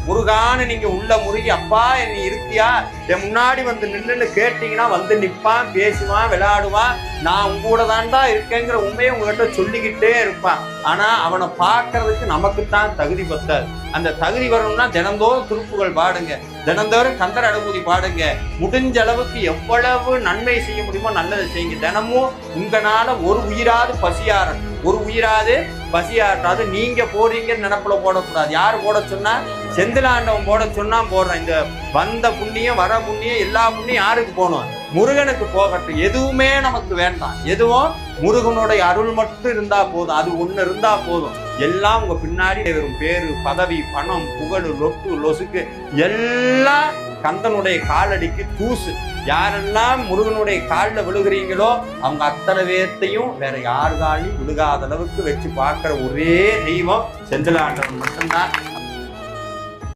முருகான்னு நீங்க உள்ள முருகி அப்பா நீ இருக்கியா என் முன்னாடி வந்து நின்றுன்னு கேட்டீங்கன்னா வந்து நிற்பான், பேசுவான், விளையாடுவான். நான் உங்க கூட தான்டா இருக்கேங்கிற உண்மையை உங்ககிட்ட சொல்லிக்கிட்டே இருப்பான். ஆனா அவனை பார்க்கறதுக்கு நமக்குத்தான் தகுதி பத்தாது. அந்த தகுதி வரணும்னா தினந்தோறும் திருப்புகள் பாடுங்க, தினந்தோறும் கந்தர் அனுபூதி பாடுங்க. முடிஞ்ச அளவுக்கு எவ்வளவு நன்மை செய்ய முடியுமோ நல்லதை செய்யுங்க. தினமும் உங்களால ஒரு உயிராது பசியார, ஒரு உயிராது பசியாட்டாது நீங்க போறீங்கன்னு நினைப்புல போடக்கூடாது. யாரு போட சொன்னா? செந்திலாண்டவன் போட சொன்னா போடுறேன். இந்த வந்த புண்ணியம் வர புண்ணியம் எல்லா புண்ணியம் யாருக்கு போகணும்? முருகனுக்கு போகட்டும். எதுவுமே நமக்கு வேண்டாம், எதுவும் முருகனுடைய அருள் மட்டும் இருந்தா போதும். அது ஒண்ணு இருந்தா போதும். எல்லாம் உங்க பின்னாடி வரும். பேரு, பதவி, பணம், புகழ், லொட்டு லொசுக்கு எல்லாம் கந்தனுடைய காலடிக்கு தூசு. யாரெல்லாம் முருகனுடைய காலில் விழுகிறீங்களோ அவங்க அத்தனை பேர்த்தையும் வேற யார் காலையும் விழுகாத அளவுக்கு வச்சு பார்க்கிற ஒரே தெய்வம் செந்திலாண்டவன் மட்டும்தான்.